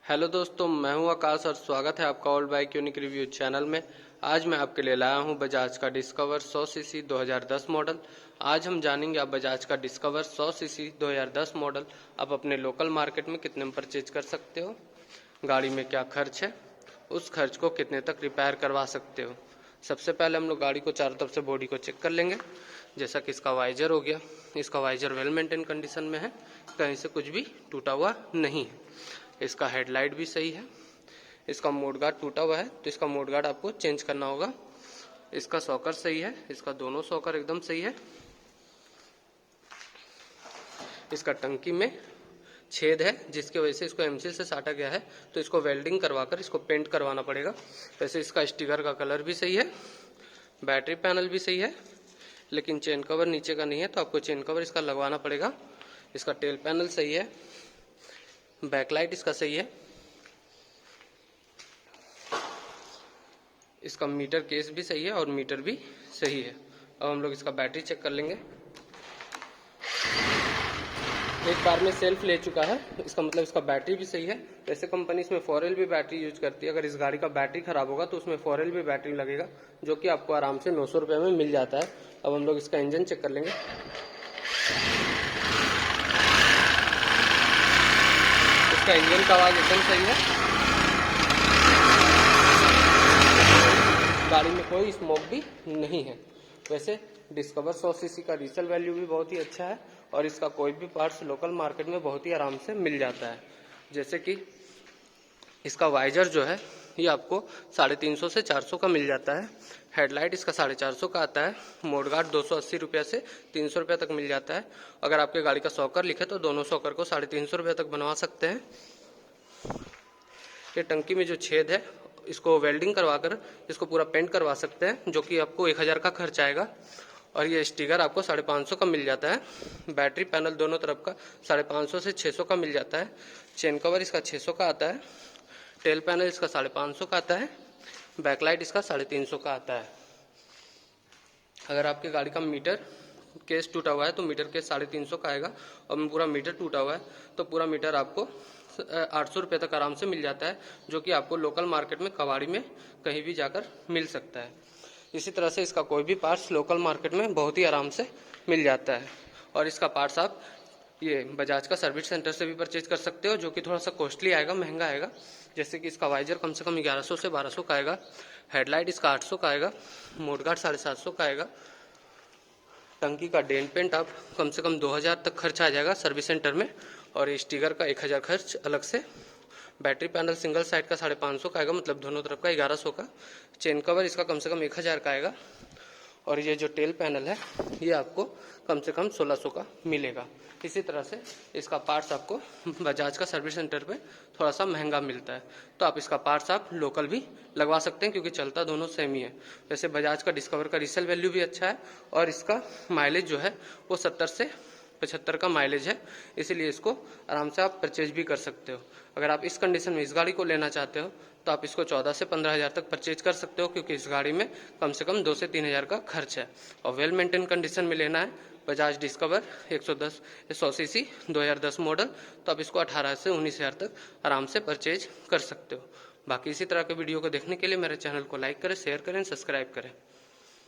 Hello दोस्तों, मैं हूं आकाश और स्वागत है आपका old bike unique review channel में। आज मैं आपके लिए लाया हूं बजाज का डिस्कवर 100 सीसी 2010 मॉडल। आज हम जानेंगे आप बजाज का डिस्कवर 100 सीसी 2010 मॉडल आप अपने लोकल मार्केट में कितने में परचेज कर सकते हो, गाड़ी में क्या खर्च है, उस खर्च को कितने तक रिपेयर करवा सकते हो। सबसे पहले हम लोग गाड़ी को चारों तरफ से बॉडी को चेक कर लेंगे। जैसा कि इसका वाइजर हो गया, इसका वाइजर वेल मेंटेन कंडीशन में है, कहीं से कुछ भी टूटा हुआ नहीं है। इसका हेडलाइट भी सही है। इसका मोड गार्ड टूटा हुआ है तो इसका मोड गार्ड आपको चेंज करना होगा। इसका सॉकर सही है, इसका दोनों सॉकर एकदम सही है। इसका टंकी में छेद है जिसकी वजह से इसको एमसील से साटा गया है, तो इसको वेल्डिंग करवाकर इसको पेंट करवाना पड़ेगा। वैसे इसका स्टिकर का कलर भी सही है, बैटरी पैनल भी सही है, लेकिन चेन कवर नीचे का नहीं है तो आपको चेन कवर इसका लगवाना पड़ेगा। इसका टेल पैनल सही है, बैकलाइट इसका सही है। इसका मीटर केस भी सही है और मीटर भी सही है। अब हम लोग इसका बैटरी चेक कर लेंगे। एक बार में सेल्फ ले चुका है, इसका मतलब इसका बैटरी भी सही है। वैसे कंपनी इसमें 4L भी बैटरी यूज करती है। अगर इस गाड़ी का बैटरी खराब होगा तो उसमें 4L भी बैटरी लगेगा, जो कि आपको आराम से 900 रुपये में मिल जाता है। अब हम लोग इसका इंजन चेक कर लेंगे। इसका इंजन का आवाज एकदम सही है, गाड़ी में कोई स्मोक भी नहीं है। वैसे डिस्कवर 100 सीसी का रीसेल वैल्यू भी बहुत ही अच्छा है और इसका कोई भी पार्ट्स लोकल मार्केट में बहुत ही आराम से मिल जाता है। जैसे कि इसका वाइजर जो है ये आपको 350 से 400 का मिल जाता है। हेडलाइट इसका 450 का आता है। मोड गार्ड 280 रुपये से 300 रुपये तक मिल जाता है। अगर आपके गाड़ी का सॉकर लिखे तो दोनों सॉकर को 350 रुपये तक बनवा सकते हैं। ये टंकी में जो छेद है इसको वेल्डिंग करवाकर इसको पूरा पेंट करवा सकते हैं, जो कि आपको 1000 का खर्च आएगा। और ये स्टिकर आपको 550 का मिल जाता है। बैटरी पैनल दोनों तरफ का 550 से 600 का मिल जाता है। चेन कवर इसका 600 का आता है। टेल पैनल इसका 550 का आता है। बैकलाइट इसका 350 का आता है। अगर आपके गाड़ी का मीटर केस टूटा हुआ है तो मीटर केस 350 का आएगा, और पूरा मीटर टूटा हुआ है तो पूरा मीटर आपको 800 रुपये तक आराम से मिल जाता है, जो कि आपको लोकल मार्केट में कबाड़ी में कहीं भी जाकर मिल सकता है। इसी तरह से इसका कोई भी पार्ट्स लोकल मार्केट में बहुत ही आराम से मिल जाता है। और इसका पार्ट्स आप ये बजाज का सर्विस सेंटर से भी परचेज कर सकते हो, जो कि थोड़ा सा कॉस्टली आएगा, महंगा आएगा। जैसे कि इसका वाइजर कम से कम 1100 से 1200 का आएगा। हेडलाइट इसका 800 का आएगा। मोड गार्ड 750 का आएगा। टंकी का डेंट पेंट आप कम से कम 2000 तक खर्च आ जाएगा सर्विस सेंटर में, और स्टिकर का 1000 खर्च अलग से। बैटरी पैनल सिंगल साइड का 550 का आएगा, मतलब दोनों तरफ का 1100 का। चेन कवर इसका कम से कम 1000 का आएगा। और ये जो टेल पैनल है ये आपको कम से कम 1600 का मिलेगा। इसी तरह से इसका पार्ट्स आपको बजाज का सर्विस सेंटर पे थोड़ा सा महंगा मिलता है, तो आप इसका पार्ट्स आप लोकल भी लगवा सकते हैं, क्योंकि चलता दोनों सेम ही है। वैसे बजाज का डिस्कवर का रीसेल वैल्यू भी अच्छा है और इसका माइलेज जो है वो 70 से 75 का माइलेज है, इसीलिए इसको आराम से आप परचेज भी कर सकते हो। अगर आप इस कंडीशन में इस गाड़ी को लेना चाहते हो तो आप इसको 14 से 15 हज़ार तक परचेज कर सकते हो, क्योंकि इस गाड़ी में कम से कम 2 से 3 हज़ार का खर्च है। और वेल मेंटेन कंडीशन में लेना है बजाज डिस्कवर 100 सीसी 2010 मॉडल, तो आप इसको 18 से 19 हज़ार तक आराम से परचेज कर सकते हो। बाकी इसी तरह के वीडियो को देखने के लिए मेरे चैनल को लाइक करें, शेयर करें, सब्सक्राइब करें।